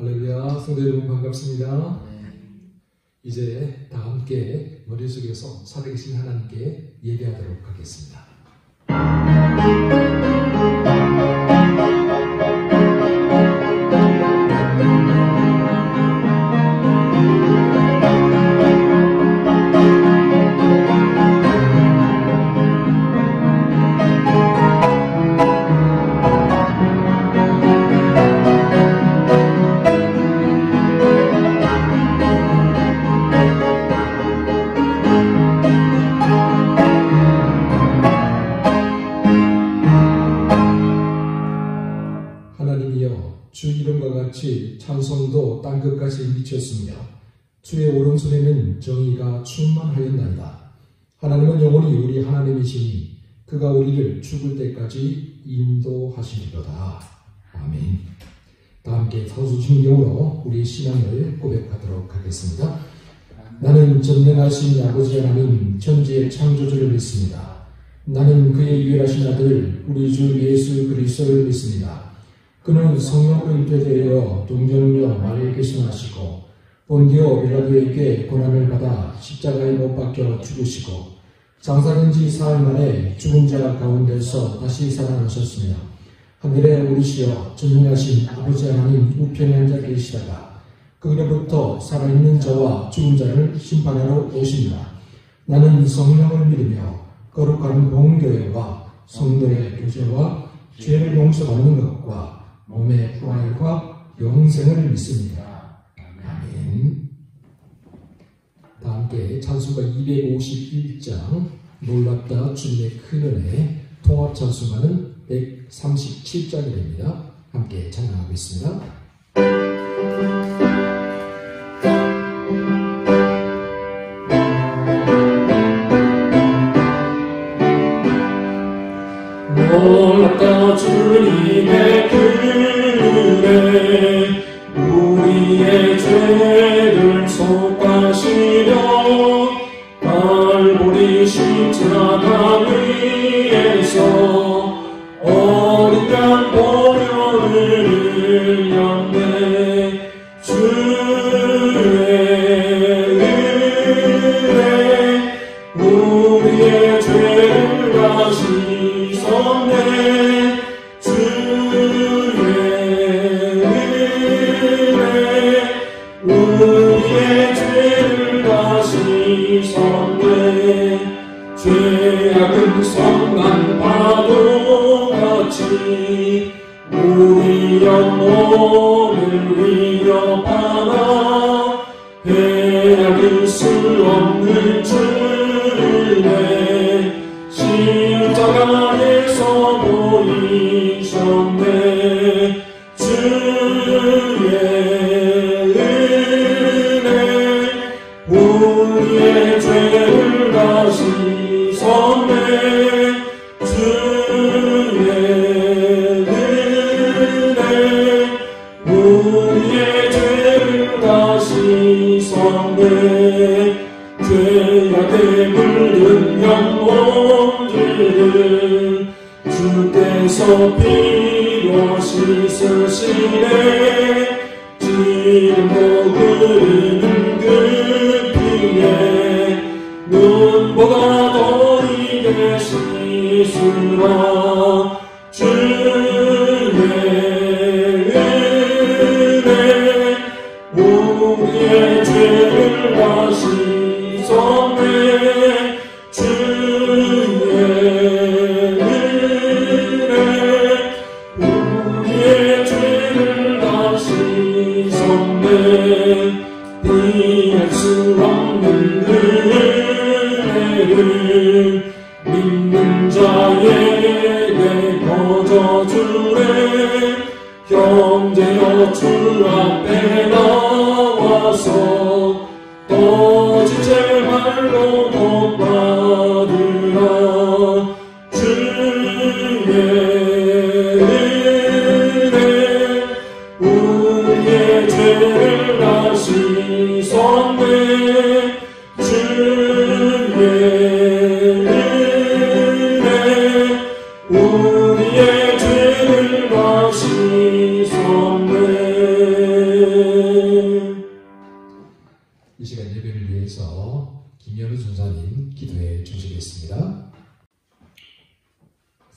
할렐루야, 성도 여러분 반갑습니다. 이제 다 함께 머릿속에서 살아계신 하나님께 예배하도록 하겠습니다. 주 이름과 같이 찬송도 땅끝까지 미쳤으며 주의 오른손에는 정의가 충만하였나이다. 하나님은 영원히 우리 하나님이시니 그가 우리를 죽을 때까지 인도하시리로다. 아멘. 다 함께 사도신경으로 우리 신앙을 고백하도록 하겠습니다. 나는 전능하신 아버지 하나님 천지의 창조주를 믿습니다. 나는 그의 유일하신 아들 우리 주 예수 그리스도를 믿습니다. 그는 성령으로 인도되어 동정녀 마리아에 계시하시고 본디오 빌라도에게 고난을 받아 십자가에 못 박혀 죽으시고 장사된 지 사흘 만에 죽은 자 가운데서 다시 살아나셨으며 하늘에 오르시어 전능하신 아버지 하나님 우편에 앉아 계시다가 그로부터 살아있는 자와 죽은 자를 심판하러 오십니다. 나는 성령을 믿으며 거룩한 봉교회와 성도의 교제와 죄를 용서받는 것과 몸의 부활과 영생을 믿습니다. 아멘. 다 함께 찬송가 251장 놀랍다 주님의 큰 은혜 통합 찬송가는 137장이 됩니다. 함께 찬양하고 있습니다. 놀랍다 주님의 은혜 우리의 죄를 속하시려 갈보리 십자가 위에서 어린 양 보혈을 흘렸네. 주의 은혜 우리의 죄를 다 씻었네. 우리의 죄를 다 씻었네. 죄악은 성난 파도같이 우리 영혼을 위협하나 해악이 수 없는 주네. 십자가에서 보이셨네. 우리의 죄를 다 씻었네. 주의 은혜 우리의 죄를 다 씻었네. 죄악에 물든 영혼들을 주께서 피로 씻으시네. 기름도 흐르는 그 피에 눈보다 더 이게 씻으라. 주의 은혜 우리의 죄를 다 씻었네. 주의 은혜 우리의 죄를 다 씻었네. 피할 수 없는 은혜를 믿는 자에게 거저주네. 형제여 주 앞에 나와서 떠지 제발로 못 받으라. 주의 은혜 우리의 죄를 다 씻었네. 주의 은혜 우리의 죄를 다 씻었네.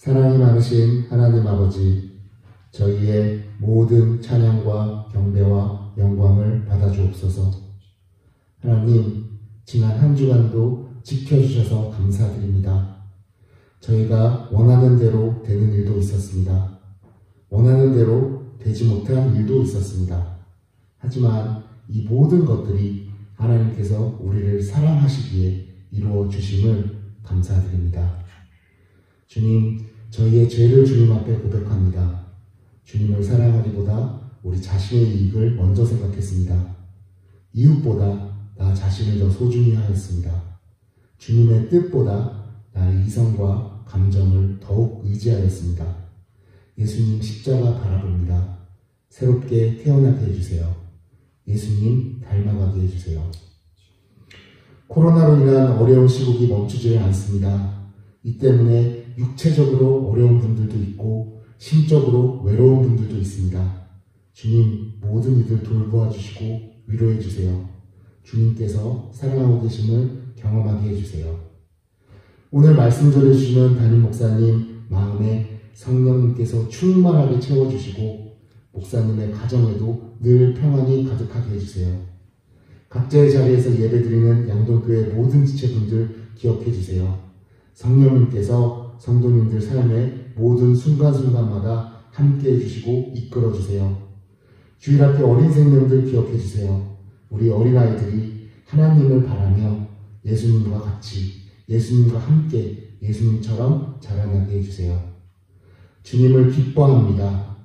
사랑이 많으신 하나님 아버지, 저희의 모든 찬양과 경배와 영광을 받아주옵소서. 하나님, 지난 한 주간도 지켜주셔서 감사드립니다. 저희가 원하는 대로 되는 일도 있었습니다. 원하는 대로 되지 못한 일도 있었습니다. 하지만 이 모든 것들이 하나님께서 우리를 사랑하시기에 이루어 주심을 감사드립니다. 주님, 저희의 죄를 주님 앞에 고백합니다. 주님을 사랑하기보다 우리 자신의 이익을 먼저 생각했습니다. 이웃보다 나 자신을 더 소중히 하였습니다. 주님의 뜻보다 나의 이성과 감정을 더욱 의지하였습니다. 예수님 십자가 바라봅니다. 새롭게 태어나게 해주세요. 예수님 닮아가게 해주세요. 코로나로 인한 어려운 시국이 멈추지를 않습니다. 이 때문에 육체적으로 어려운 분들도 있고 심적으로 외로운 분들도 있습니다. 주님, 모든 이들 돌보아 주시고 위로해 주세요. 주님께서 사랑하고 계심을 경험하게 해주세요. 오늘 말씀 전해주시는 담임 목사님 마음에 성령님께서 충만하게 채워주시고 목사님의 가정에도 늘 평안이 가득하게 해주세요. 각자의 자리에서 예배드리는 양동교회 모든 지체분들 기억해 주세요. 성령님께서 성도님들 삶의 모든 순간순간마다 함께 해주시고 이끌어 주세요. 주일 앞에 어린 생명들 기억해 주세요. 우리 어린아이들이 하나님을 바라며 예수님과 같이, 예수님과 함께 예수님처럼 자라나게 해주세요. 주님을 기뻐합니다.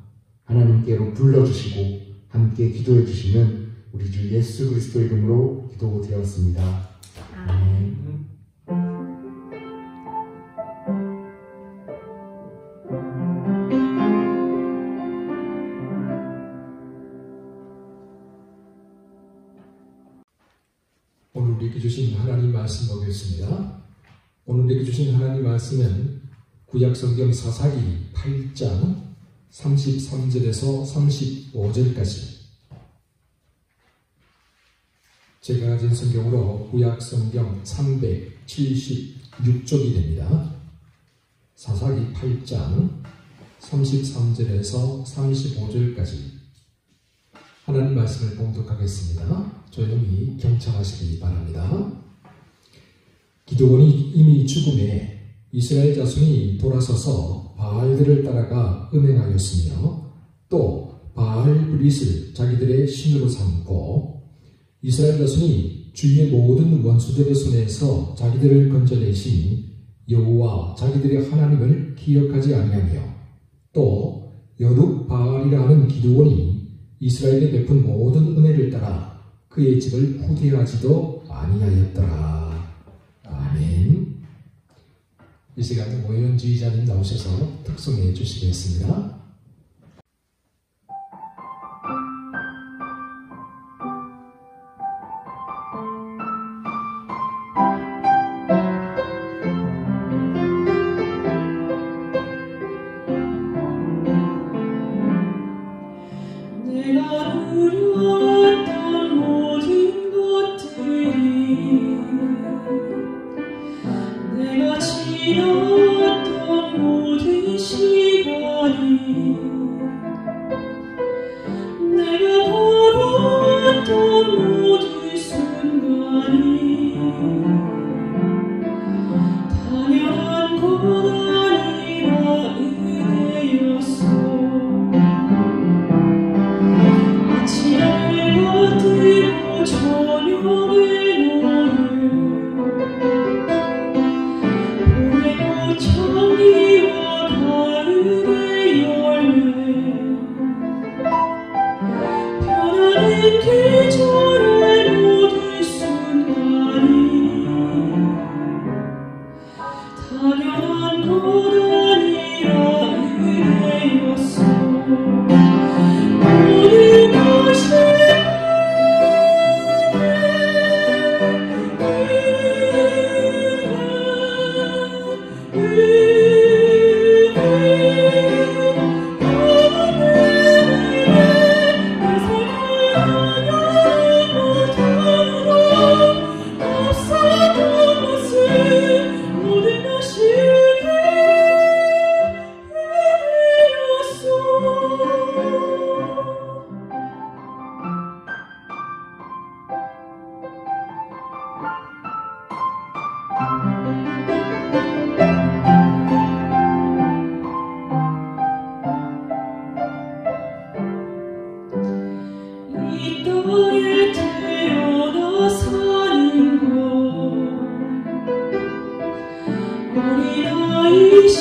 하나님께로 불러주시고 함께 기도해 주시는 우리 주 예수 그리스도 이름으로 기도되었습니다. 아멘. 오늘 우리에게 주신 하나님 말씀 보겠습니다. 오늘 우리에게 주신 하나님 말씀은 구약성경 사사기 8장 33절에서 35절까지 제가 가진 성경으로 구약성경 376쪽이 됩니다. 사사기 8장 33절에서 35절까지 하나님 말씀을 봉독하겠습니다. 조용히 경청하시기 바랍니다. 기드온이 이미 죽음에 이스라엘 자손이 돌아서서 바알들을 따라가 음행하였으며 또 바알 브릿을 자기들의 신으로 삼고 이스라엘 자손이 주위의 모든 원수들의 손에서 자기들을 건져내신 여호와 자기들의 하나님을 기억하지 아니하며 또 여룻 바알이라 하는 기드온이 이스라엘에 베푼 모든 은혜를 따라 그의 집을 후대하지도 아니하였더라. 아멘. 이 시간에 오연주의자님 나오셔서 특송해 주시겠습니다. 내가 지었던 모든 시간이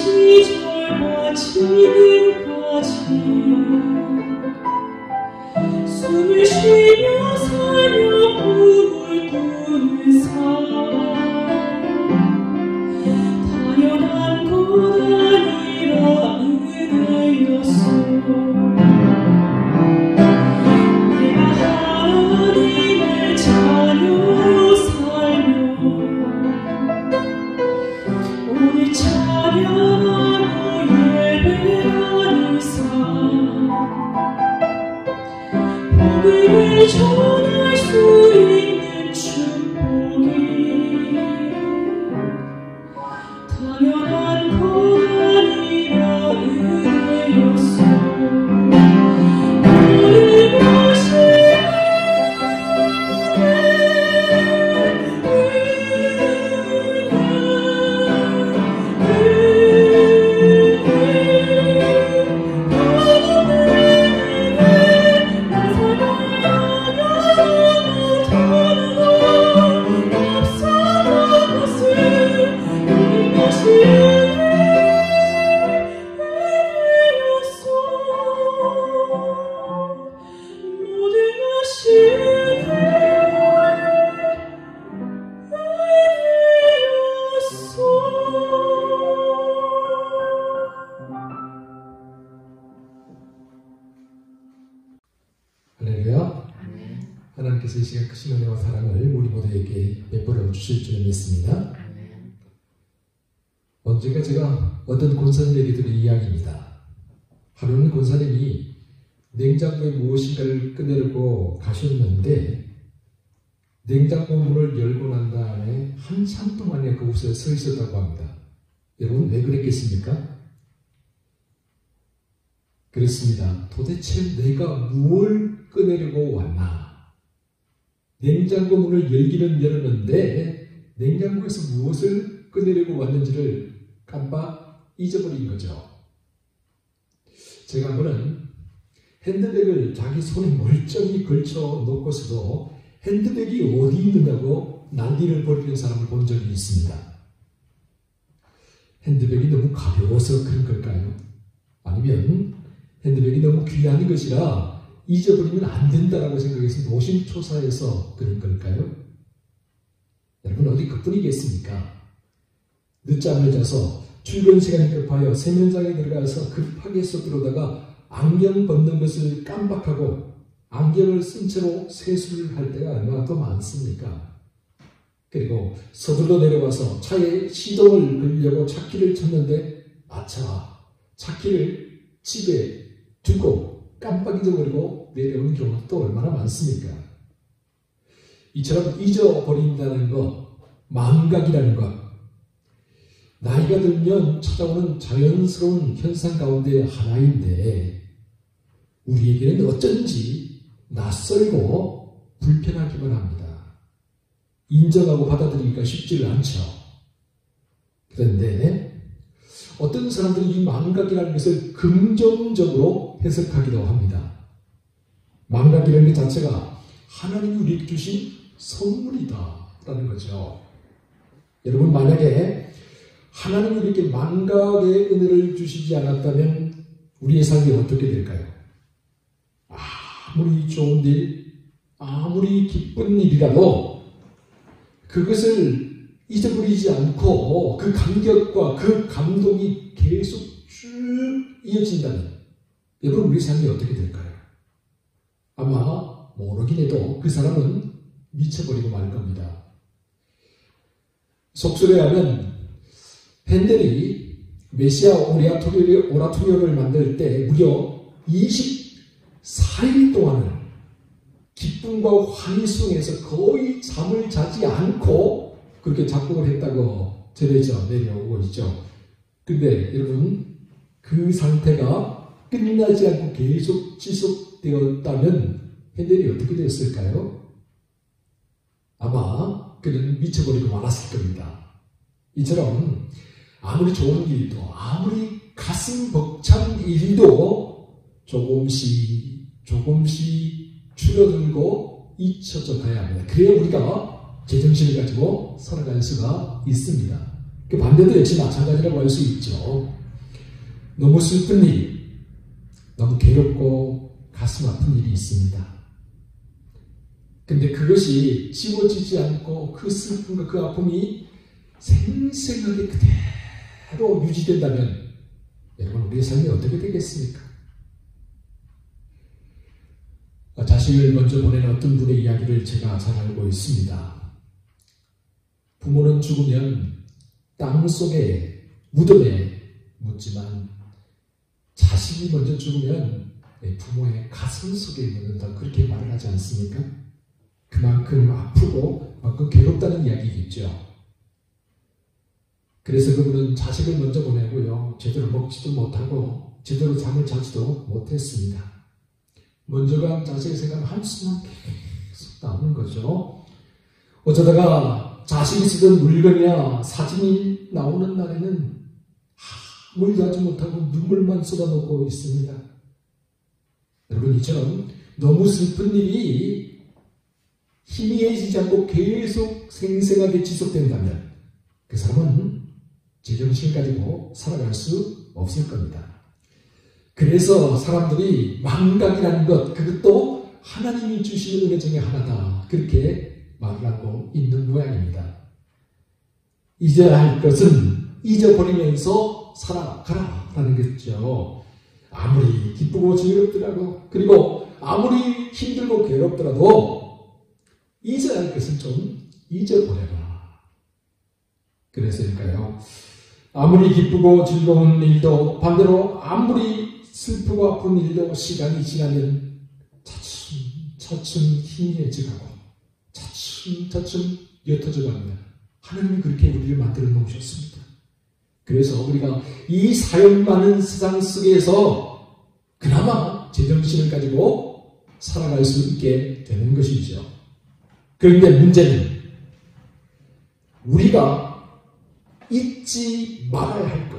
시절과 지금까지 숨을 쉬며 살며 꿈을 꾸는 삶 당연한 것 아니라 은혜였소. 내가 하나님의 자녀로 살며 오늘 찬양하고 예배하는 삶 복음을 전할 수 있는 축복이 당연한 것 아니라 은혜였소. 모든 것이 할렐루야. 하나님께서 이 시간 크신 은혜와 사랑을 우리 모두에게 베풀어 주실 줄 믿습니다. 언젠가 제가 어떤 권사님에게 들은 이야기입니다. 하루는 권사님이 냉장고에 무엇인가를 꺼내려고 가셨는데 냉장고 문을 열고 난 다음에 한참 동안에 그곳에 서 있었다고 합니다. 여러분 왜 그랬겠습니까? 그렇습니다. 도대체 내가 무엇을 꺼내려고 왔나? 냉장고 문을 열기는 열었는데 냉장고에서 무엇을 꺼내려고 왔는지를 깜빡 잊어버린 거죠. 제가 한번은 핸드백을 자기 손에 멀쩡히 걸쳐 놓고서도 핸드백이 어디 있느냐고 난리를 벌이는 사람을 본 적이 있습니다. 핸드백이 너무 가벼워서 그런 걸까요? 아니면 핸드백이 너무 귀한 것이라 잊어버리면 안 된다라고 생각해서 노심초사해서 그런 걸까요? 여러분 어디 그뿐이겠습니까? 늦잠을 자서 출근 시간이 급하여 세면장에 들어가서 급하게 서두르다가 안경 벗는 것을 깜빡하고 안경을 쓴 채로 세수를 할 때가 얼마나 더 많습니까? 그리고 서둘러 내려와서 차에 시동을 걸려고 차키를 쳤는데 아차, 차키를 집에 두고 깜빡 잊어버리고 내려오는 경우가 또 얼마나 많습니까? 이처럼 잊어버린다는 것, 망각이라는 것, 나이가 들면 찾아오는 자연스러운 현상 가운데 하나인데 우리에게는 어쩐지 낯설고 불편하기만 합니다. 인정하고 받아들이기가 쉽지를 않죠. 그런데 어떤 사람들은 이 망각이라는 것을 긍정적으로 해석하기도 합니다. 망각이라는 것 자체가 하나님이 우리에게 주신 선물이다라는 거죠. 여러분 만약에 하나님이 우리에게 망각의 은혜를 주시지 않았다면 우리의 삶이 어떻게 될까요? 아무리 좋은 일, 아무리 기쁜 일이라도 그것을 잊어버리지 않고 그 감격과 그 감동이 계속 쭉 이어진다면 여러분 우리 삶이 어떻게 될까요? 아마 모르긴 해도 그 사람은 미쳐버리고 말 겁니다. 속설에 하면 핸델이 메시아 오라토리오를 만들 때 무려 24일 동안을 기쁨과 환희 속에서 거의 잠을 자지 않고 그렇게 작곡을 했다고 전해져 내려오고 있죠. 근데 여러분 그 상태가 끝나지 않고 계속 지속되었다면 핸델이 어떻게 됐을까요? 아마 그는 미쳐버리고 말았을 겁니다. 이처럼 아무리 좋은 일도 아무리 가슴 벅찬 일도 조금씩 줄어들고 잊혀져 가야 합니다. 그래야 우리가 제정신을 가지고 살아갈 수가 있습니다. 그 반대도 역시 마찬가지라고 할 수 있죠. 너무 슬픈 일, 너무 괴롭고 가슴 아픈 일이 있습니다. 근데 그것이 지워지지 않고 그 슬픔과 그 아픔이 생생하게 그대로 유지된다면 여러분 우리의 삶이 어떻게 되겠습니까? 자식을 먼저 보낸 어떤 분의 이야기를 제가 잘 알고 있습니다. 부모는 죽으면 땅속에 무덤에 묻지만 자식이 먼저 죽으면 부모의 가슴 속에 묻는다, 그렇게 말을 하지 않습니까? 그만큼 아프고 그만큼 괴롭다는 이야기겠죠. 그래서 그분은 자식을 먼저 보내고요, 제대로 먹지도 못하고 제대로 잠을 자지도 못했습니다. 먼저 간 자식의 생각은 한숨만 계속 나오는 거죠. 어쩌다가 자식이 쓰던 물건이나 사진이 나오는 날에는 아무 일도 하지 못하고 눈물만 쏟아놓고 있습니다. 여러분, 이처럼 너무 슬픈 일이 희미해지지 않고 계속 생생하게 지속된다면 그 사람은 제정신을 가지고 살아갈 수 없을 겁니다. 그래서 사람들이 망각이라는 것, 그것도 하나님이 주시는 은혜 중에 하나다, 그렇게 말을 하고 있는 모양입니다. 잊어야 할 것은 잊어버리면서 살아가라 라는 거죠. 아무리 기쁘고 즐겁더라도, 그리고 아무리 힘들고 괴롭더라도 잊어야 할 것은 좀 잊어버려라. 그래서일까요? 아무리 기쁘고 즐거운 일도 반대로 아무리 슬프고 아픈 일도 시간이 지나면 차츰 희미해져가고 차츰 옅어져 갑니다. 하나님은 그렇게 우리를 만들어 놓으셨습니다. 그래서 우리가 이 사연 많은 세상 속에서 그나마 제정신을 가지고 살아갈 수 있게 되는 것이죠. 그런데 문제는 우리가 잊지 말아야 할 것,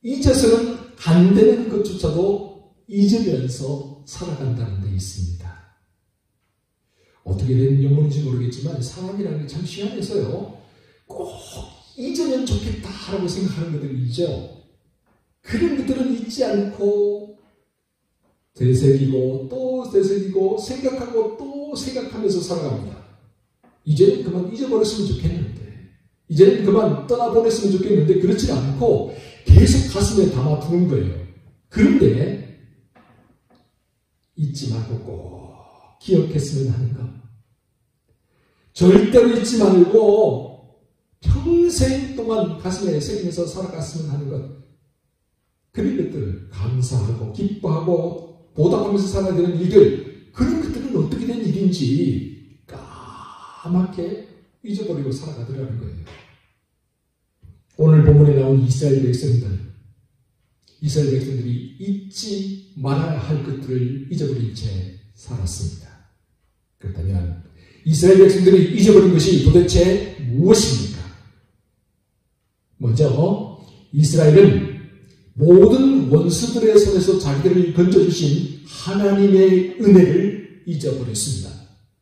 잊어서는 안 되는 것조차도 잊으면서 살아간다는 데 있습니다. 어떻게 된 영문인지 모르겠지만 사람이라는 게 참 희한해서요, 꼭 잊으면 좋겠다라고 생각하는 것들이 있죠. 그런 것들은 잊지 않고 되새기고 또 되새기고 생각하고 또 생각하면서 살아갑니다. 이제는 그만 잊어버렸으면 좋겠는데, 이제는 그만 떠나보냈으면 좋겠는데 그렇지 않고 계속 가슴에 담아 두는 거예요. 그런데 잊지 말고 꼭 기억했으면 하는 것, 절대로 잊지 말고 평생 동안 가슴에 새기면서 살아갔으면 하는 것, 그런 것들을 감사하고 기뻐하고 보답하면서 살아야 되는 일들, 그런 것들은 어떻게 된 일인지 까맣게 잊어버리고 살아가더라는 거예요. 오늘 본문에 나온 이스라엘 백성들이 잊지 말아야 할 것들을 잊어버린 채 살았습니다. 그렇다면 이스라엘 백성들이 잊어버린 것이 도대체 무엇입니까? 먼저 이스라엘은 모든 원수들의 손에서 자기들을 건져주신 하나님의 은혜를 잊어버렸습니다.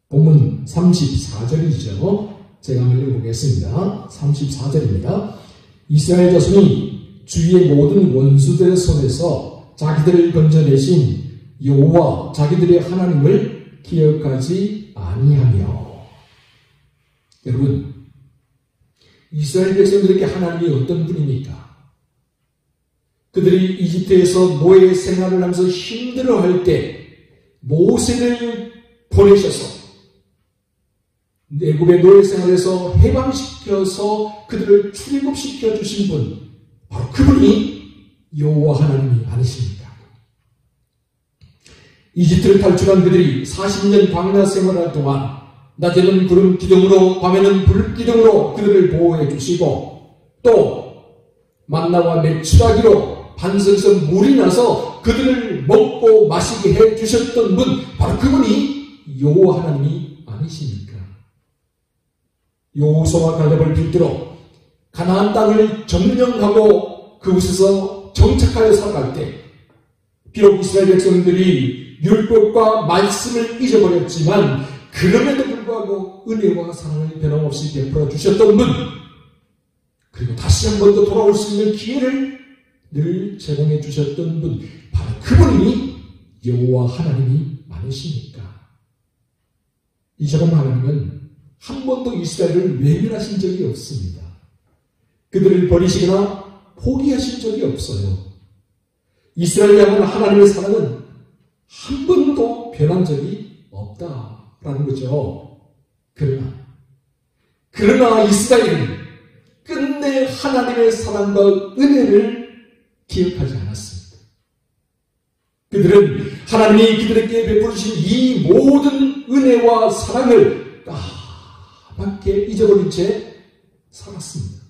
본문 34절이죠. 제가 한번 읽어보겠습니다. 34절입니다. 이스라엘 자손이 주위의 모든 원수들의 손에서 자기들을 건져내신 여호와 자기들의 하나님을 기억하지 아니하며. 여러분, 이스라엘 백성들에게 하나님이 어떤 분입니까? 그들이 이집트에서 노예 생활을 하면서 힘들어할 때 모세를 보내셔서 애굽의 노예 생활에서 해방시켜서 그들을 출애굽시켜 주신 분, 바로 그분이 여호와 하나님이 아니십니까? 이집트를 탈출한 그들이 40년 광야 생활할 동안 낮에는 구름 기둥으로 밤에는 불 기둥으로 그들을 보호해 주시고, 또 만나와 메추라기로 반석에서 물이 나서 그들을 먹고 마시게 해 주셨던 분, 바로 그분이 여호와 하나님이 아니십니까? 여호수아와 갈렙을 필두로 가나안 땅을 점령하고 그곳에서 정착하여 살아갈 때 비록 이스라엘 백성들이 율법과 말씀을 잊어버렸지만 그럼에도 불구하고 은혜와 사랑을 변함없이 베풀어 주셨던 분, 그리고 다시 한 번 더 돌아올 수 있는 기회를 늘 제공해 주셨던 분, 바로 그분이 여호와 하나님이 많으십니까? 이처럼 하나님은 한 번도 이스라엘을 외면하신 적이 없습니다. 그들을 버리시거나 포기하신 적이 없어요. 이스라엘을 향한 하나님의 사랑은 한 번도 변한 적이 없다라는 거죠. 그러나 이스라엘은 끝내 하나님의 사랑과 은혜를 기억하지 않았습니다. 그들은 하나님이 그들에게 베풀으신 이 모든 은혜와 사랑을 까맣게 잊어버린 채 살았습니다.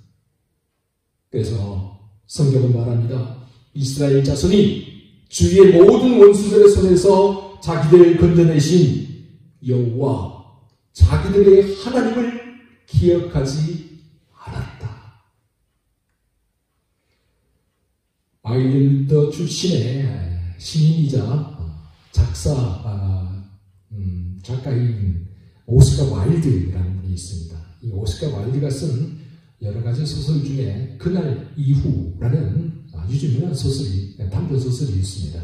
그래서 성경은 말합니다. 이스라엘 자손이 주의 모든 원수들의 손에서 자기들을 건져내신 여호와 자기들의 하나님을 기억하지 않았다. 아일랜드 출신의 시인이자 작가인 오스카 와일드라는 분이 있습니다. 이 오스카 와일드가 쓴 여러 가지 소설 중에 그날 이후라는 아주 유명한 소설이, 단편 소설이 있습니다.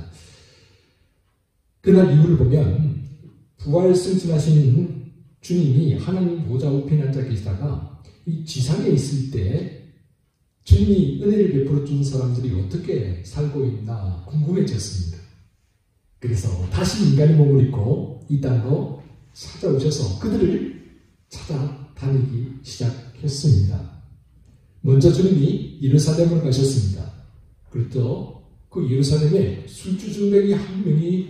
그날 이후를 보면 부활 승천하신 주님이 하나님 보좌 우편에 앉아 계시다가 이 지상에 있을 때 주님이 은혜를 베풀어 준 사람들이 어떻게 살고 있나 궁금해졌습니다. 그래서 다시 인간의 몸을 입고 이 땅으로 찾아오셔서 그들을 찾아다니기 시작했습니다. 먼저 주님이 예루살렘을 가셨습니다. 그래도 그 예루살렘에 술주중뱅이 한 명이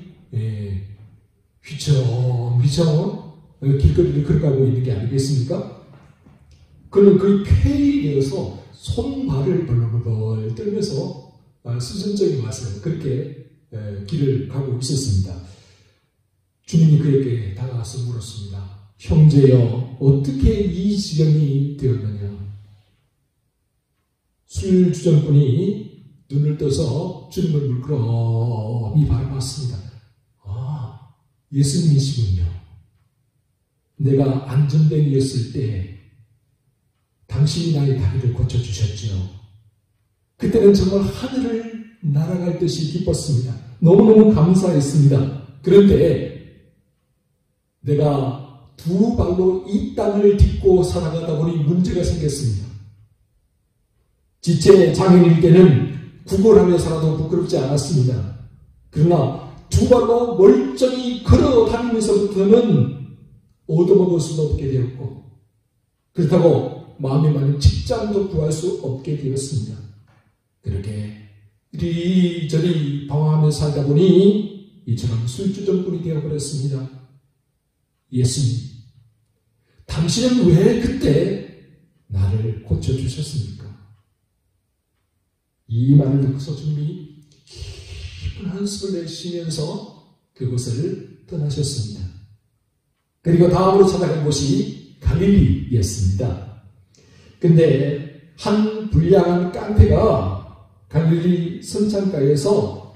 휘청휘청 길거리를 걸어가고 있는 게 아니겠습니까? 그는 그 쾌히 되어서 손발을 벌벌 떨면서 수선적인 맛을 그렇게 길을 가고 있었습니다. 주님이 그에게 다가와서 물었습니다. 형제여, 어떻게 이 지경이 되었느냐? 술주정꾼이 눈을 떠서 주님을 물끄러미 바라봤습니다. 예수님이시군요. 내가 안전뱅이였을 때 당신이 나의 다리를 고쳐주셨죠. 그때는 정말 하늘을 날아갈 듯이 기뻤습니다. 너무너무 감사했습니다. 그런데 내가 두 발로 이 땅을 딛고 살아가다 보니 문제가 생겼습니다. 지체 장애인일 때는 구걸하며 살아도 부끄럽지 않았습니다. 그러나 두 발로 멀쩡히 걸어 다니면서부터는 얻어먹을 수 없게 되었고, 그렇다고 마음에 맞는 직장도 구할 수 없게 되었습니다. 그렇게 이리저리 방황하며 살다 보니 이처럼 술주정꾼이 되어버렸습니다. 예수님, 당신은 왜 그때 나를 고쳐주셨습니까? 이 말을 듣고서 주님이 깊은 한숨을 내쉬면서 그곳을 떠나셨습니다. 그리고 다음으로 찾아간 곳이 갈릴리였습니다. 근데 한 불량한 깡패가 갈릴리 선창가에서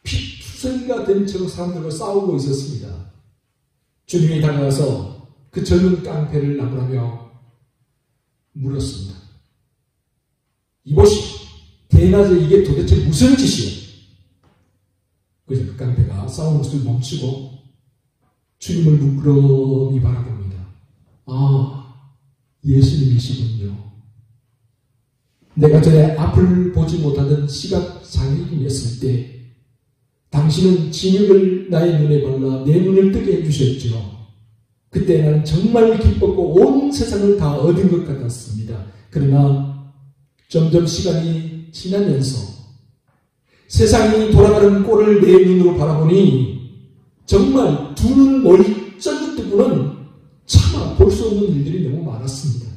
피투성이가 된 채로 사람들과 싸우고 있었습니다. 주님이 다가와서 그 젊은 깡패를 나무라며 물었습니다. 이보시, 대낮에 이게 도대체 무슨 짓이야? 그래서 그 깡패가 싸우는 것을 멈추고 주님을 물끄러미 바라봅니다. 예수님이시군요. 내가 전에 앞을 보지 못하던 시각장애인이었을 때 당신은 진흙을 나의 눈에 발라 내 눈을 뜨게 해주셨죠. 그때 나는 정말 기뻤고 온 세상을 다 얻은 것 같았습니다. 그러나 점점 시간이 지나면서 세상이 돌아가는 꼴을 내 눈으로 바라보니 정말 두 눈 멀쩡히 뜨고는 차마 볼 수 없는 일들이 너무 많았습니다.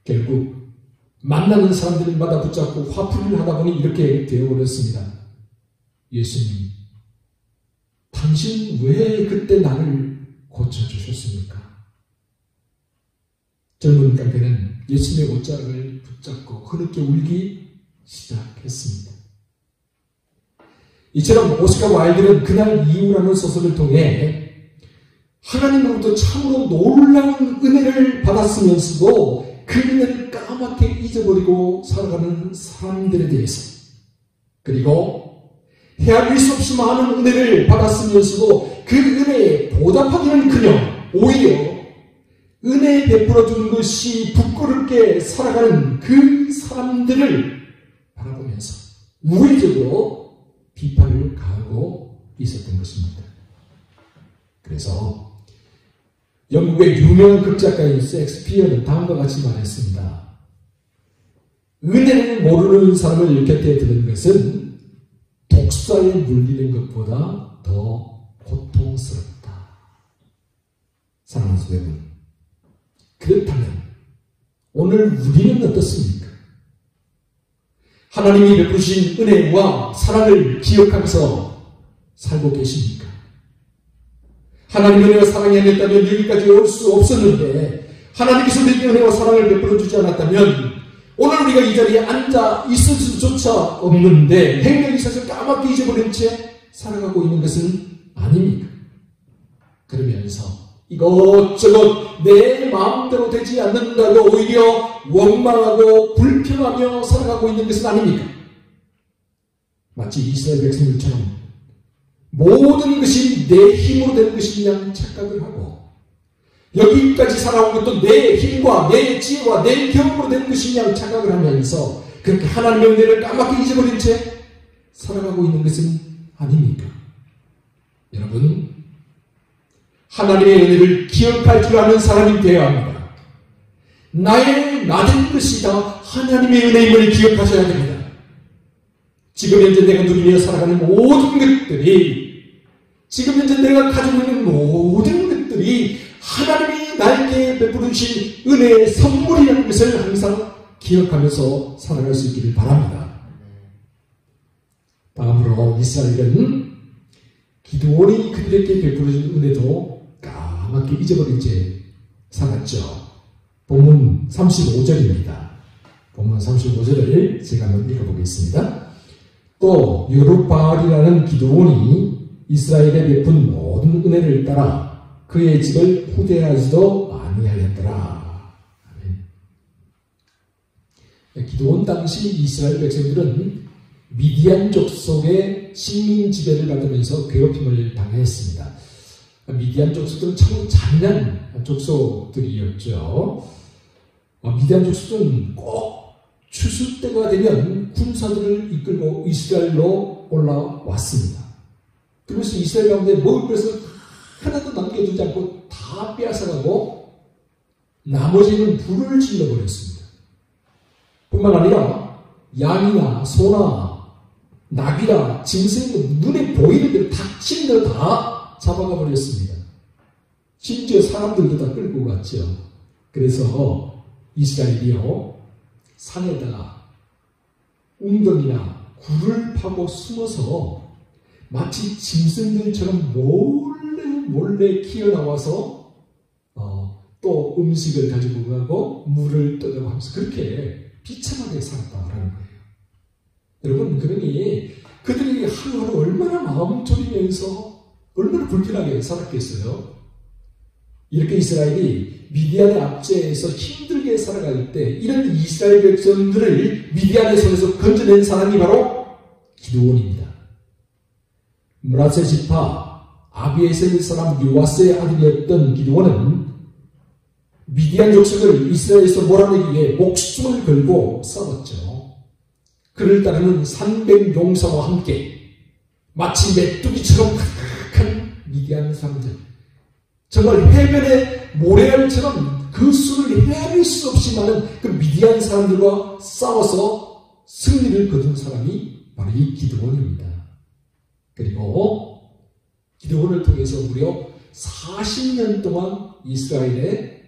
결국 만나는 사람들마다 붙잡고 화풀이를 하다 보니 이렇게 되어버렸습니다. 예수님, 당신 왜 그때 나를 고쳐주셨습니까? 젊은 깡패는 예수님의 옷자락을 붙잡고 흐느껴 울기 시작했습니다. 이처럼 오스카 와일드는 그날 이후라는 소설을 통해 하나님으로부터 참으로 놀라운 은혜를 받았으면서도 그 은혜를 까맣게 잊어버리고 살아가는 사람들에 대해서 그리고 헤아릴 수 없이 많은 은혜를 받았으면서도 그 은혜에 보답하기는 그냥 오히려 은혜 베풀어 준 것이 부끄럽게 살아가는 그 사람들을 바라보면서 우회적으로 비판을 가하고 있었던 것입니다. 그래서 영국의 유명한 극작가인 셰익스피어는 다음과 같이 말했습니다. 은혜를 모르는 사람을 곁에 두는 것은 독사에 물리는 것보다 더 고통스럽다. 사랑하는 성도 여러분, 그렇다면 오늘 우리는 어떻습니까? 하나님이 베푸신 은혜와 사랑을 기억하면서 살고 계십니까? 하나님의 은혜와 사랑이 아니었다면 여기까지 올 수 없었는데 하나님께서 내게 은혜와 사랑을 베풀어 주지 않았다면 오늘 우리가 이 자리에 앉아 있을 수조차 없는데 행명이 있어서 까맣게 잊어버린 채 살아가고 있는 것은 아닙니까? 그러면서 이것저것 내 마음대로 되지 않는다고 오히려 원망하고 불평하며 살아가고 있는 것은 아닙니까? 마치 이스라엘 백성들처럼 모든 것이 내 힘으로 되는 것이냐 착각을 하고 여기까지 살아온 것도 내 힘과 내 지혜와 내 경험으로 된 것이냐 착각을 하면서 그렇게 하나님의 은혜를 까맣게 잊어버린 채 살아가고 있는 것은 아닙니까? 여러분, 하나님의 은혜를 기억할 줄 아는 사람이 되어야 합니다. 나의 낮은 것이 다 하나님의 은혜임을 기억하셔야 됩니다. 지금 현재 내가 누리며 살아가는 모든 것들이 지금 현재 내가 가지고 있는 모든 것들이 하나님이 나에게 베풀어 주신 은혜의 선물이라는 것을 항상 기억하면서 살아갈 수 있기를 바랍니다. 다음으로 이스라엘은 기드온이 그들에게 베풀어 준 은혜도 까맣게 잊어버린 채 살았죠. 본문 35절입니다. 본문 35절을 제가 한번 읽어보겠습니다. 또 여룹바알이라는 기드온이 이스라엘에 베푼 모든 은혜를 따라 그의 집을 후대하지도 아니하였더라. 기드온 당시 이스라엘 백성들은 미디안 족속의 식민 지배를 받으면서 괴롭힘을 당했습니다. 미디안 족속들은 참 잔인한 족속들이었죠. 미디안 족속은 꼭 추수 때가 되면 군사들을 이끌고 이스라엘로 올라왔습니다. 그래서 이스라엘 가운데 먹을 것을 하나도 남겨두지 않고 다 빼앗아가고 나머지는 불을 질러버렸습니다. 뿐만 아니라 양이나 소나 낙이나 짐승은 눈에 보이는 대로 닥치는 대로 다 잡아가 버렸습니다. 심지어 사람들도 다 끌고 갔죠. 그래서 이스라엘이요 산에다가 웅덩이나 굴을 파고 숨어서 마치 짐승들처럼 몰래 기어나와서 또 음식을 가지고 가고 물을 떠내고 하면서 그렇게 비참하게 살았다라는 거예요. 여러분, 그러니 그들이 하루하루 얼마나 마음 졸이면서 얼마나 불편하게 살았겠어요. 이렇게 이스라엘이 미디안의 압제에서 힘들게 살아갈 때 이런 이스라엘 백성들을 미디안의 손에서 건져낸 사람이 바로 기드온입니다. 므낫세 지파 아비에셀 사람 요아스의 아들이었던 기드온은 미디안 족속을 이스라엘에서 몰아내기 위해 목숨을 걸고 싸웠죠. 그를 따르는 300용사와 함께 마치 메뚜기처럼 가득한 미디안 사람들, 정말 해변의 모래알처럼 그 수를 헤아릴 수 없이 많은 그 미디안 사람들과 싸워서 승리를 거둔 사람이 바로 이 기드온입니다. 그리고 기드온을 통해서 무려 40년 동안 이스라엘의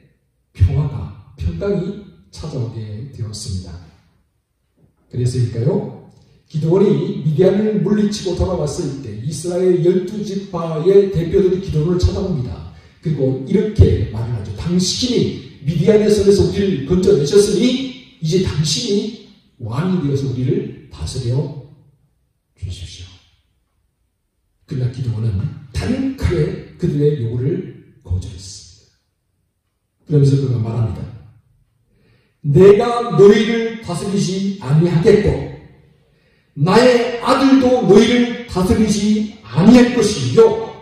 평강이 찾아오게 되었습니다. 그래서일까요? 기드온이 미디안을 물리치고 돌아왔을 때 이스라엘 12지파의 대표들이 기드온을 찾아옵니다. 그리고 이렇게 말을 하죠. 당신이 미디안의 손에서 우리를 건져내셨으니 이제 당신이 왕이 되어서 우리를 다스려 주십시오. 그러나 기드온은 단칼에 그들의 요구를 거절했습니다. 그러면서 그가 말합니다. 내가 너희를 다스리지 아니하겠고 나의 아들도 너희를 다스리지 아니할 것이요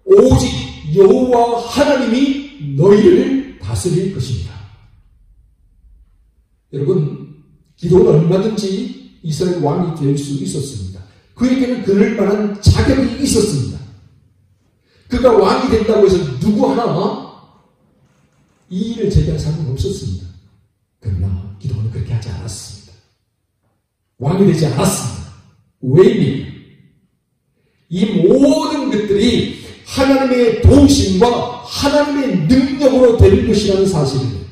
오직 여호와 하나님이 너희를 다스릴 것입니다. 여러분, 기도는 얼마든지 이스라엘 왕이 될 수 있었습니다. 그에게는 그럴 만한 자격이 있었습니다. 그가 왕이 된다고 해서 누구 하나 이 일을 제대할 사람은 없었습니다. 그러나 기도는 그렇게 하지 않았습니다. 왕이 되지 않았습니다. 왜입니까? 이 모든 것들이 하나님의 도우심과 하나님의 능력으로 될 것이라는 사실입니다.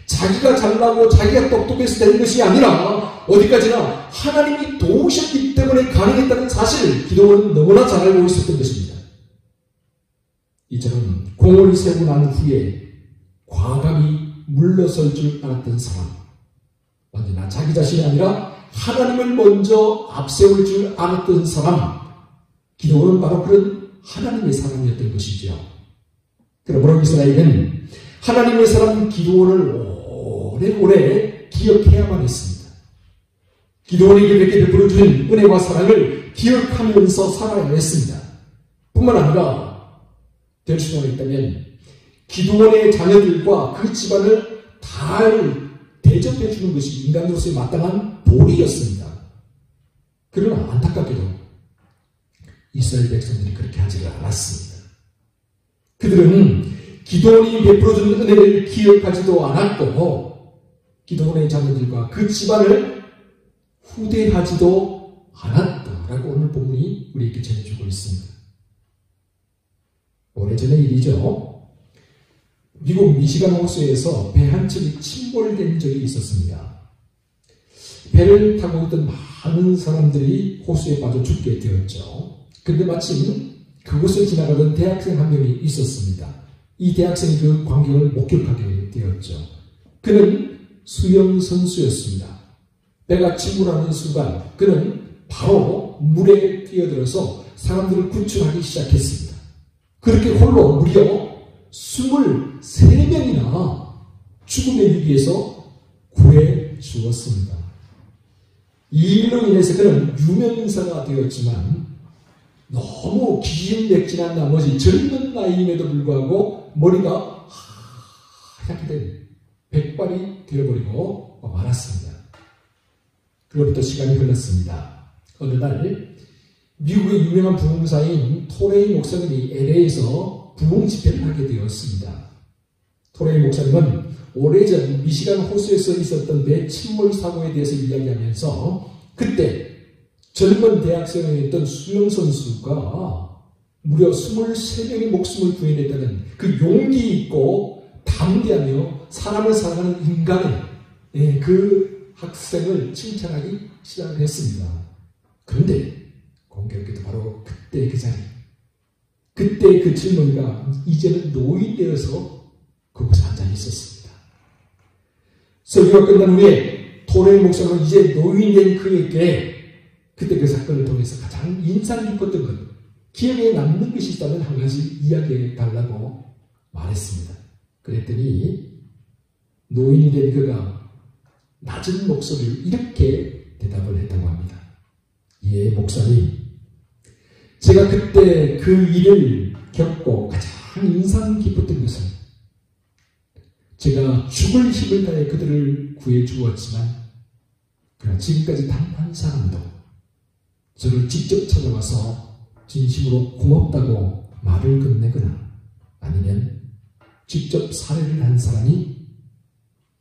자기가 잘나고 자기가 똑똑해서 되는 것이 아니라 어디까지나 하나님이 도우셨기 때문에 가능했다는 사실을 기도는 너무나 잘 알고 있었던 것입니다. 이처럼 공을 세우고 난 후에 과감히 물러설 줄 알았던 사람, 언제나 자기 자신이 아니라 하나님을 먼저 앞세울 줄 알았던 사람, 기도는 바로 그런 하나님의 사람이었던 것이죠. 그러므로 이스라엘은 하나님의 사람 기도원을 오래오래 기억해야만 했습니다. 기도원에게 이렇게 베풀어준 은혜와 사랑을 기억하면서 살아야 했습니다. 뿐만 아니라 될 수가 있다면 기도원의 자녀들과 그 집안을 잘 대접해 주는 것이 인간으로서의 마땅한 도리였습니다. 그러나 안타깝게도 이스라엘 백성들이 그렇게 하지를 않았습니다. 그들은 기도원이 베풀어준 은혜를 기억하지도 않았고 기도원의 자녀들과 그 집안을 후대하지도 않았다라고 오늘 본문이 우리에게 전해주고 있습니다. 오래전의 일이죠. 미국 미시간 호수에서 배 한 척이 침몰된 적이 있었습니다. 배를 타고 있던 많은 사람들이 호수에 빠져 죽게 되었죠. 그런데 마침 그곳을 지나가던 대학생 한 명이 있었습니다. 이 대학생이 그 광경을 목격하게 되었죠. 그는 수영 선수였습니다. 배가 침몰하는 순간 그는 바로 물에 뛰어들어서 사람들을 구출하기 시작했습니다. 그렇게 홀로 무려 23명이나 죽음의 위기에서 구해 주었습니다. 이 일로 인해서 그는 유명인사가 되었지만 너무 기진맥진한 나머지 젊은 나이임에도 불구하고 머리가 하얗게 된 백발이 되어버리고 말았습니다. 그로부터 시간이 흘렀습니다. 어느 날 미국의 유명한 부흥사인 토레이 목사님이 LA에서 부흥 집회를 하게 되었습니다. 토레이 목사님은 오래전 미시간 호수에서 있었던 배 침몰 사고에 대해서 이야기하면서 그때 젊은 대학생이었던 수영 선수가 무려 23명의 목숨을 구해냈다는 그 용기 있고 담대하며 사람을 사랑하는 인간의 그 학생을 칭찬하기 시작했습니다. 그런데 공교롭게도 바로 그때 그 자리, 그때 그 젊은이가 이제는 노인 되어서 그곳에 앉아 있었습니다. 설교가 끝난 후에 토레이 목사는 이제 노인 된 그에게 그때 그 사건을 통해서 가장 인상 깊었던 것, 기억에 남는 것이 있다면 한 가지 이야기해 달라고 말했습니다. 그랬더니 노인이 된 그가 낮은 목소리로 이렇게 대답을 했다고 합니다. 예, 목사님, 제가 그때 그 일을 겪고 가장 인상 깊었던 것은 제가 죽을 힘을 다해 그들을 구해 주었지만 그러나 지금까지 단 한 사람도 저를 직접 찾아와서 진심으로 고맙다고 말을 건네거나 아니면 직접 사례를 한 사람이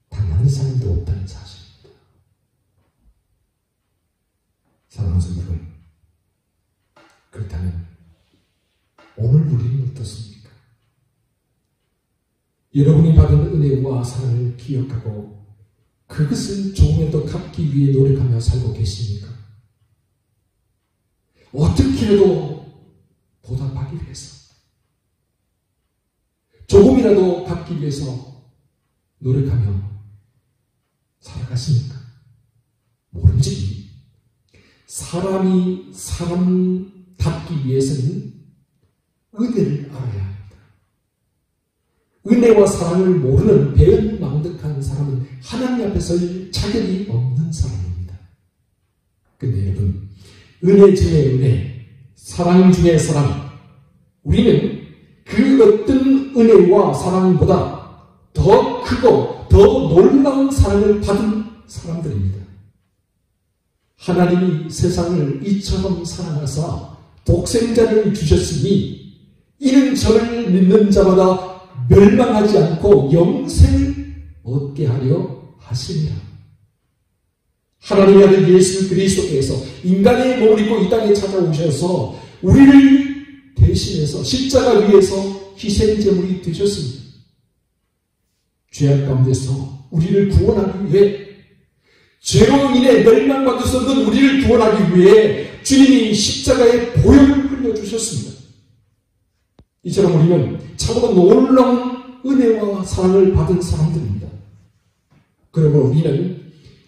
단 한 사람도 없다는 사실입니다. 사랑하는 성도 여러분, 그렇다면 오늘 우리는 어떻습니까? 여러분이 받은 은혜와 사랑을 기억하고 그것을 조금이라도 갚기 위해 노력하며 살고 계십니까? 어떻게라도 보답하기 위해서, 조금이라도 갚기 위해서 노력하며 살아가십니까? 모름지기 사람이 사람답기 위해서는 은혜를 알아야 합니다. 은혜와 사랑을 모르는 배은망덕한 사람은 하나님 앞에 설 자격이 없는 사람입니다. 근데 여러분, 은혜 중에 은혜, 사랑 중에 사랑, 우리는 그 어떤 은혜와 사랑보다 더 크고 더 놀라운 사랑을 받은 사람들입니다. 하나님이 세상을 이처럼 사랑하사 독생자를 주셨으니 이는 저를 믿는 자마다 멸망하지 않고 영생을 얻게 하려 하시니라. 하나님의 아들 예수 그리스도께서 인간의 몸을 입고 이 땅에 찾아오셔서 우리를 대신해서 십자가 위에서 희생제물이 되셨습니다. 죄악 가운데서 우리를 구원하기 위해, 죄로 인해 멸망받을 수 없는 우리를 구원하기 위해 주님이 십자가에 보혈을 흘려주셨습니다. 이처럼 우리는 참으로 놀라운 은혜와 사랑을 받은 사람들입니다. 그러므로 우리는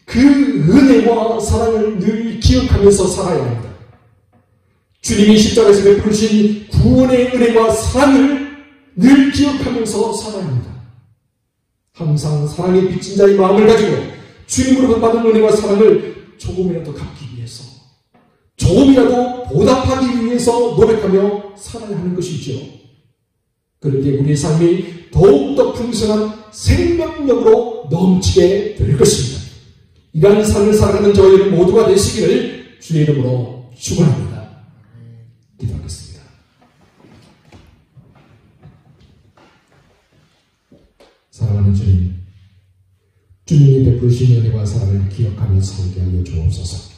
그 은혜와 사랑을 늘 기억하면서 살아야 합니다. 주님이 십자가에서 베푸신 구원의 은혜와 사랑을 늘 기억하면서 살아야 합니다. 항상 사랑에 빚진 자의 마음을 가지고 주님으로부터 받은 은혜와 사랑을 조금이라도 갚기 위해서, 조금이라도 보답하기 위해서 노력하며 살아야 하는 것이죠. 그럴 때 우리의 삶이 더욱더 풍성한 생명력으로 넘치게 될 것입니다. 이러한 삶을 살아가는 저와 여러분 모두가 되시기를 주의 이름으로 축원합니다. 기도하겠습니다. 사랑하는 주님, 주님이 베푸신 은혜와 사랑을 기억하며 살게 하여 주옵소서.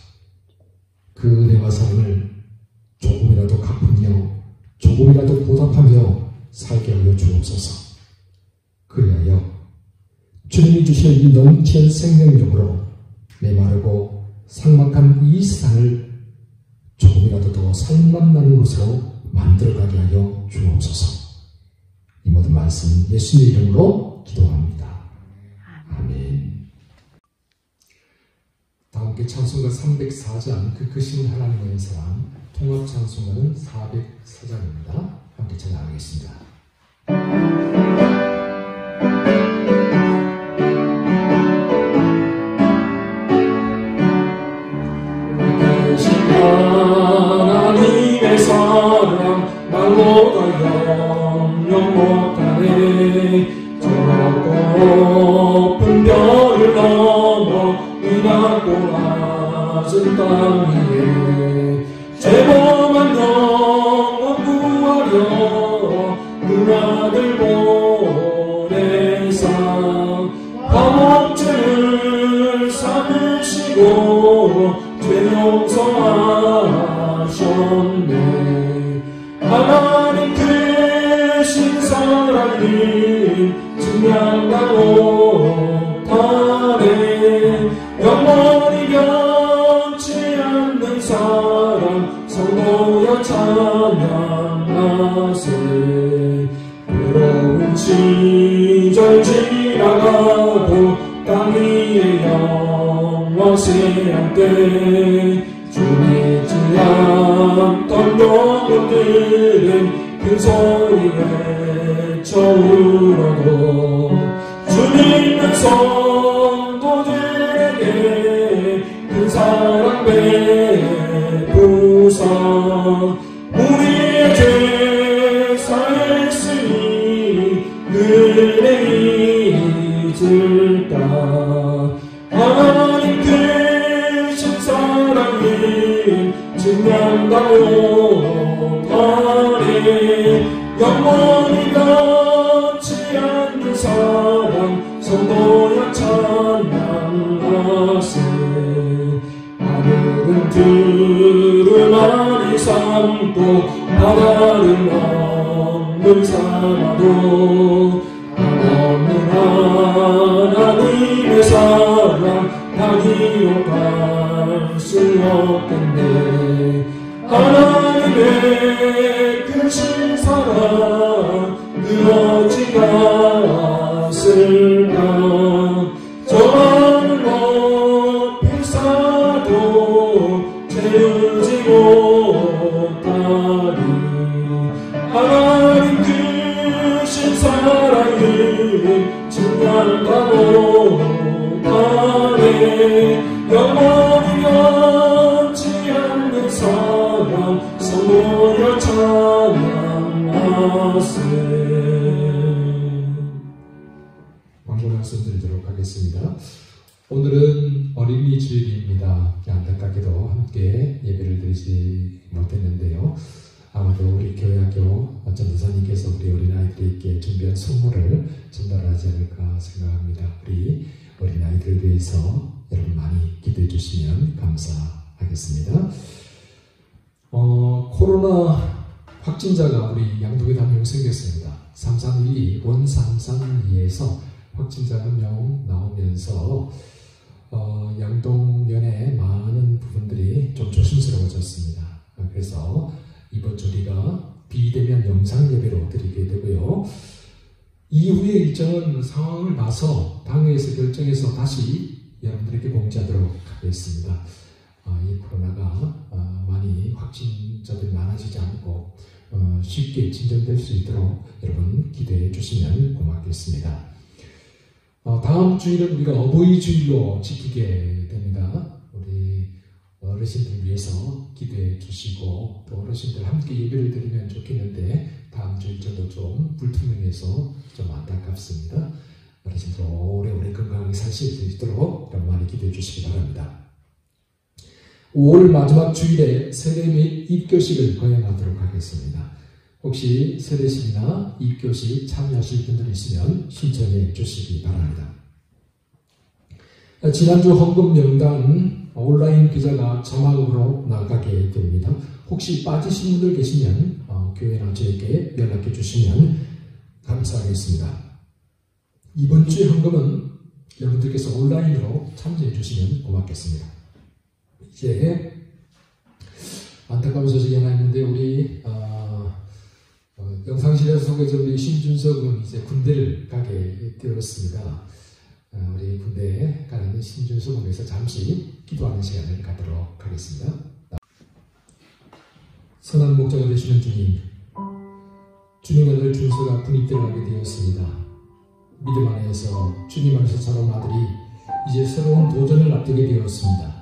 그 은혜와 사랑을 조금이라도 갚으며 조금이라도 보답하며 살게 하여 주옵소서. 그리하여 주님이 주신 이 넘치는 생명력으로 메마르고 삭막한 이 세상을 조금이라도 더 살맛나는 것으로 만들어가게 하여 주옵소서. 이 모든 말씀 예수님의 이름으로 기도합니다. 아멘. 다음 게 찬송가 304장 그 크신 하나님의 사랑, 통합 찬송가는 404장입니다. 함께 찬양하겠습니다. 하나님의 사랑 말로가 영영 못하네. 저 높은 별을 넘어 이 낮고 낮은 땅 위에 죄범한 영혼 구하려 그 아들 보내사 감옥죄를 삼으시고 죄 용서하셨네. 하나님 크신 사랑이 증명하고 못하네. 영원히 변치 않는 사랑 성도여 찬양하세. 외로운 시절 지나가도 땅 위에 영원시 함께 주 믿지 않던 영혼들은 큰 소리에 쳐울어도 주 믿는 성도들에게 큰 사랑 베푸사. 우리의 죄 사했으니 은혜 잊을까. 하나님 크신 사랑이 증명하고 가네. 영원히 변치 않는 사랑 성도여 찬양하세. 하늘은 들을 삼고 바다는 없는 삼아도 한없는 하나님의 사랑 다 기억할 수 없겠네. 하나님의 크신 사랑 그 어찌 갔을까. 저 많은 높이 쌓아도 채우지 못하리. 하나님 크신 사랑이 증명하고 가네. 영원히 성도여 찬양하세. 광고 말씀드리도록 하겠습니다. 오늘은 어린이 주일입니다. 안타깝게도 함께 예배를 드리지 못했는데요. 아마도 우리 교회학교 전도사님께서 우리 어린아이들에게 준비한 선물을 전달하지 않을까 생각합니다. 우리 어린아이들을 위해서 여러분 많이 기도해 주시면 감사하겠습니다. 코로나 확진자가 우리 양동에 한 명 생겼습니다. 332 1332에서 확진자가 한 명 나오면서 양동면의 많은 부분들이 좀 조심스러워졌습니다. 그래서 이번 주 우리가 비대면 영상 예배로 드리게 되고요. 이후의 일정은 상황을 봐서 당회에서 결정해서 다시 여러분들에게 공지하도록 하겠습니다. 이 코로나가 많이 확진자들이 많아지지 않고 쉽게 진정될 수 있도록 여러분 기대해 주시면 고맙겠습니다. 다음 주일은 우리가 어버이 주일로 지키게 됩니다. 우리 어르신들 위해서 기대해 주시고 또 어르신들 함께 예배를 드리면 좋겠는데 다음 주 일정도 좀 불투명해서 좀 안타깝습니다. 어르신들 오래오래 건강하게 사실 수 있도록 많이 기대해 주시기 바랍니다. 5월 마지막 주일에 세례 및 입교식을 거행하도록 하겠습니다. 혹시 세례식이나 입교식 참여하실 분들 있으면 신청해 주시기 바랍니다. 지난주 헌금 명단 온라인 기자가 자막으로 나가게 됩니다. 혹시 빠지신 분들 계시면 교회나 저에게 연락해 주시면 감사하겠습니다. 이번 주의 헌금은 여러분들께서 온라인으로 참여해 주시면 고맙겠습니다. 이제 안타까운 소식이 하나 있는데 우리 영상실에서 소개해준 우리 신준석은 이제 군대를 가게 되었습니다. 우리 군대에 가는 신준석을 위해서 잠시 기도하는 시간을 갖도록 하겠습니다. 선한 목자가 되시는 주님, 주님 아들 준서가 군입대하게 되었습니다. 믿음 안에서 주님 안에서 자라온 아들이 이제 새로운 도전을 앞두게 되었습니다.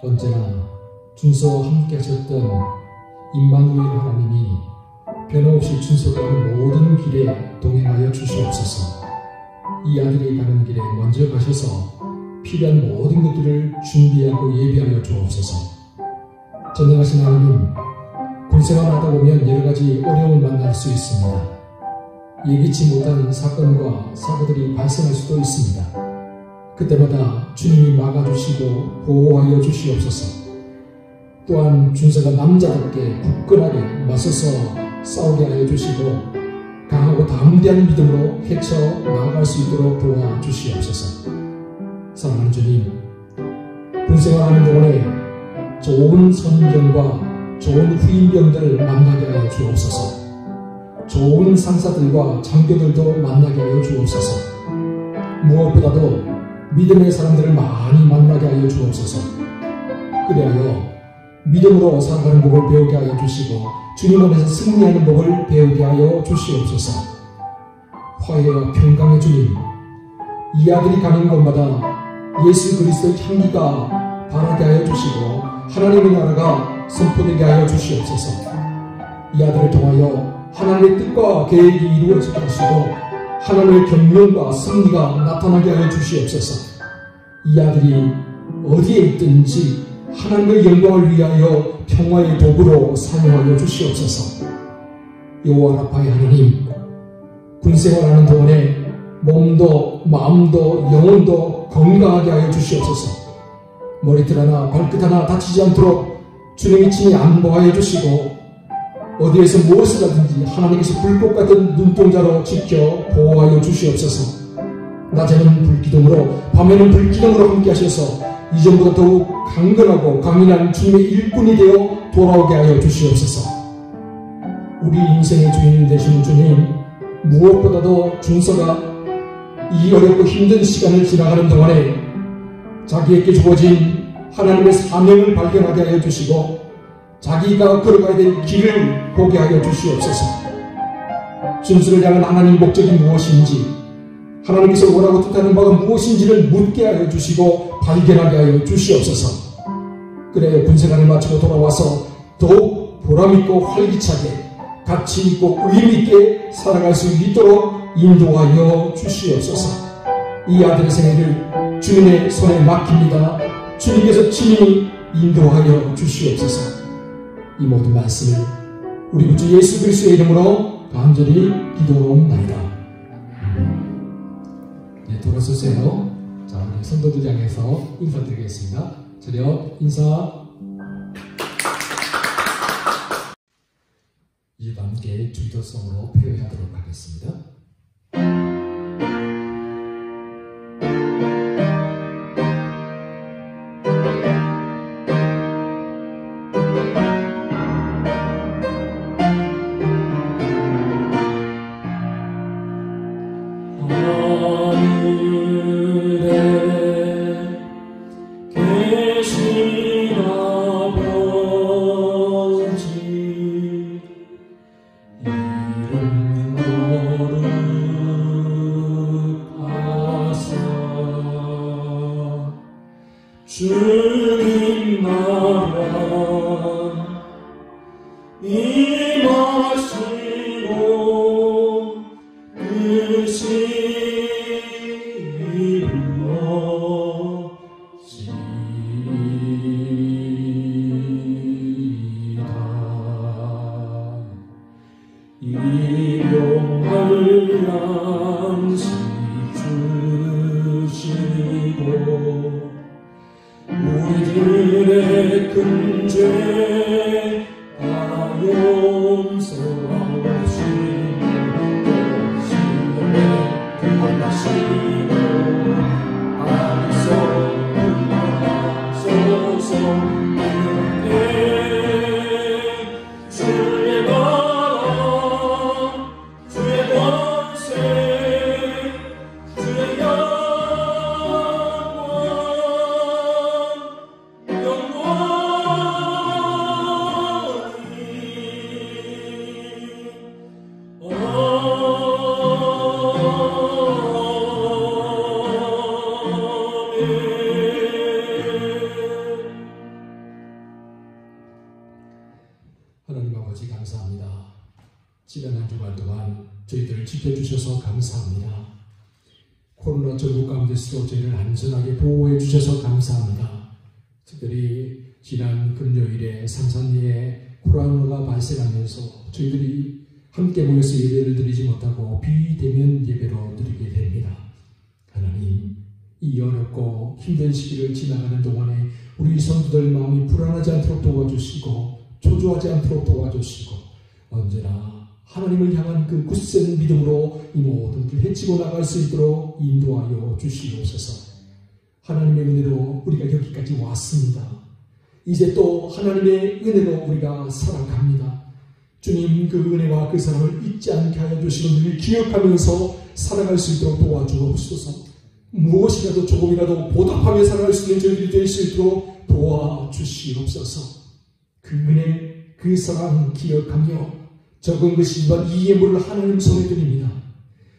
언제나 준서와 함께 하셨던 임마누엘 하나님이 변함없이 준서가 가는 모든 길에 동행하여 주시옵소서. 이 아들이 가는 길에 먼저 가셔서 필요한 모든 것들을 준비하고 예비하여 주옵소서. 전능하신 하나님, 군생활 하다 보면 여러 가지 어려움을 만날 수 있습니다. 예기치 못한 사건과 사고들이 발생할 수도 있습니다. 그때마다 주님이 막아주시고 보호하여 주시옵소서. 또한 준서가 남자답게 굳건하게 맞서서 싸우게 하여 주시고 강하고 담대한 믿음으로 헤쳐 나아갈 수 있도록 도와주시옵소서. 사랑하는 주님, 군생활하는 동안에 좋은 선임병과 좋은 후임병들을 만나게 하여 주옵소서. 좋은 상사들과 장교들도 만나게 하여 주옵소서. 무엇보다도 믿음의 사람들을 많이 만나게 하여 주옵소서. 그리하여 믿음으로 살아가는 법을 배우게 하여 주시고 주님 안에서 승리하는 법을 배우게 하여 주시옵소서. 화해와 평강의 주님, 이 아들이 가는 곳마다 예수 그리스도의 향기가 바라게 하여 주시고 하나님의 나라가 선포되게 하여 주시옵소서. 이 아들을 통하여 하나님의 뜻과 계획이 이루어지게 하시고 하나님의 경륜과 승리가 나타나게 하여 주시옵소서. 이 아들이 어디에 있든지 하나님의 영광을 위하여 평화의 도구로 사용하여 주시옵소서. 여호와 라파의 하나님, 군생활하는 동안에 몸도 마음도 영혼도 건강하게 하여 주시옵소서. 머리털 하나 발끝 하나 다치지 않도록 주님이 친히 안보하여 주시고 어디에서 무엇을 하든지 하나님께서 불꽃 같은 눈동자로 지켜 보호하여 주시옵소서. 낮에는 불기둥으로 밤에는 불기둥으로 함께 하셔서 이전보다 더욱 강건하고 강인한 주님의 일꾼이 되어 돌아오게 하여 주시옵소서. 우리 인생의 주인 되시는 주님, 무엇보다도 준서가 이 어렵고 힘든 시간을 지나가는 동안에 자기에게 주어진 하나님의 사명을 발견하게 하여 주시고 자기가 걸어가야 될 길을 보게 하여 주시옵소서. 준서를 향한 하나님의 목적이 무엇인지, 하나님께서 원하고 뜻하는 바가 무엇인지를 묻게 하여 주시고 발견하게 하여 주시옵소서. 그래 군생활을 마치고 돌아와서 더욱 보람있고 활기차게 가치있고 의미있게 살아갈 수 있도록 인도하여 주시옵소서. 이 아들의 생애를 주님의 손에 맡깁니다. 주님께서 친히 인도하여 주시옵소서. 이 모든 말씀을 우리 구주 예수 그리스도의 이름으로 간절히 기도하옵나이다. 네, 돌아서세요. 자, 우리 성도들 향해서 인사드리겠습니다. 차렷 인사. 이제 함께 주기도성으로 표현하도록 하겠습니다. 주님 나라 임하시고 뜻이 일용할 양식 주시고 우리들의 큰 죄 다 용서하시고 신령에 구원하시고 안에서 분만하소서. 주의 나라 주의 권세 주의 하나님 아버지 감사합니다. 지난 한 주간 동안 저희들을 지켜주셔서 감사합니다. 코로나 전국 가운데서도 저희를 안전하게 보호해 주셔서 감사합니다. 특별히 지난 금요일에 삼산리에 코로나가 발생하면서 저희들이 함께 모여서 예배를 드리지 못하고 비대면 예배로 드리게 됩니다. 하나님, 이 어렵고 힘든 시기를 지나가는 동안에 우리 성도들 마음이 불안하지 않도록 도와주시고 초조하지 않도록 도와주시고 언제나 하나님을 향한 그 굳센 믿음으로 이 모든 길 헤치고 나갈 수 있도록 인도하여 주시옵소서. 하나님의 은혜로 우리가 여기까지 왔습니다. 이제 또 하나님의 은혜로 우리가 살아갑니다. 주님, 그 은혜와 그 사랑을 잊지 않게 하여 주시는 늘 기억하면서 살아갈 수 있도록 도와주옵소서. 무엇이라도 조금이라도 보답하며 살아갈 수 있는 저희들이 될 수 있도록 도와주시옵소서. 그 은혜, 그 사랑 기억하며 적은 것이 반 이 예물을 하나님 손에 드립니다.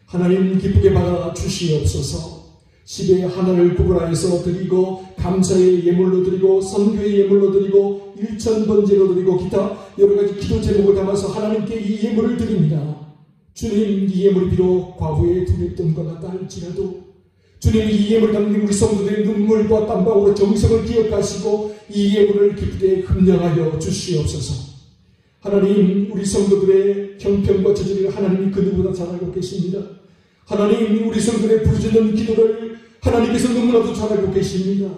하나님 기쁘게 받아 주시옵소서. 10의 하나를 구분하여서 드리고 감사의 예물로 드리고 선교의 예물로 드리고 일천번제로 드리고 기타 여러가지 기도 제목을 담아서 하나님께 이 예물을 드립니다. 주님, 이 예물이 비록 과부의 두렵던 것 같다 할지라도 주님, 이 예물을 담긴 우리 성도들의 눈물과 땀방울로 정성을 기억하시고 이 예물을 기쁘게 흠령하여 주시옵소서. 하나님, 우리 성도들의 형편과 저주를 하나님이 그 누구보다 잘 알고 계십니다. 하나님, 우리 성도들의 부르짖는 기도를 하나님께서 너무나도 잘 알고 계십니다.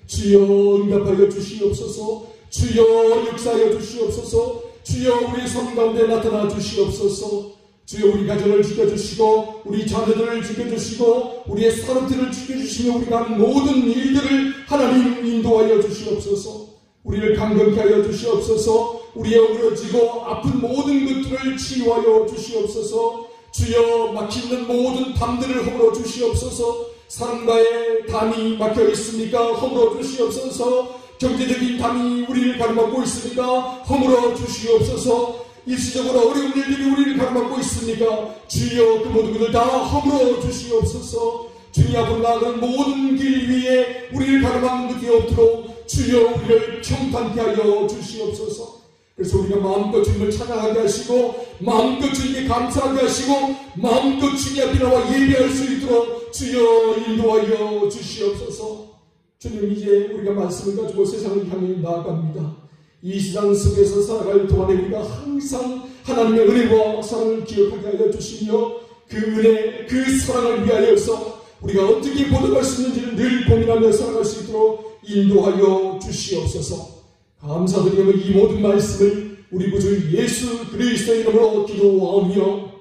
주여 응답하여 주시옵소서. 주여 역사하여 주시옵소서. 주여 우리 삶 가운데 나타나 주시옵소서. 주여 우리 가정을 지켜주시고 우리 자녀들을 지켜주시고 우리의 산업들을 지켜주시며 우리가 하는 모든 일들을 하나님 인도하여 주시옵소서. 우리를 강건케 하여 주시옵소서. 우리의 어려지고 아픈 모든 것들을 치유하여 주시옵소서. 주여 막혀있는 모든 담들을 허물어 주시옵소서. 사람과의 담이 막혀 있습니까? 허물어 주시옵소서. 경제적인 담이 우리를 가로막고 있습니까? 허물어 주시옵소서. 일시적으로 어려운 일들이 우리를 가로막고 있습니까? 주여 그 모든 것을 다 허물어 주시옵소서. 주님 앞으로 나아가는 모든 길 위에 우리를 가로막는 것이 없도록 주여 우리를 평탄케 하여 주시옵소서. 그래서 우리가 마음껏 주님을 찬양하게 하시고 마음껏 주님께 감사하게 하시고 마음껏 주님 앞에 나와 예배할 수 있도록 주여 인도하여 주시옵소서. 주님, 이제 우리가 말씀을 가지고 세상을 향해 나아갑니다. 이 세상 속에서 살아갈 동안에 우리가 항상 하나님의 은혜와 사랑을 기억하게 하여 주시며 그 은혜, 그 사랑을 위하여서 우리가 어떻게 보답할 수 있는지를 늘 고민하며 살아갈 수 있도록 인도하여 주시옵소서. 감사드리며 이 모든 말씀을 우리 구주 예수 그리스도의 이름으로 기도하며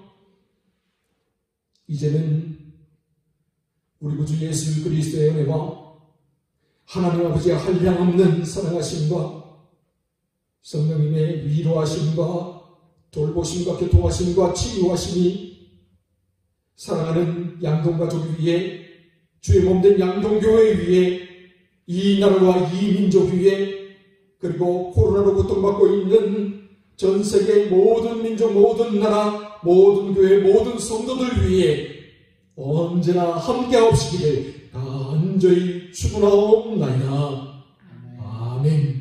이제는 우리 구주 예수 그리스도의 은혜와 하나님 아버지의 한량없는 사랑하심과 성령님의 위로하심과 돌보심과 교통하심과 치유하심이 사랑하는 양동가족 위에 주의 몸된 양동교회 위에 이 나라와 이 민족 위에 그리고 코로나로 고통받고 있는 전 세계 모든 민족, 모든 나라, 모든 교회, 모든 성도들 위해 언제나 함께하옵시기를 간절히 축원하옵나이다. 아멘.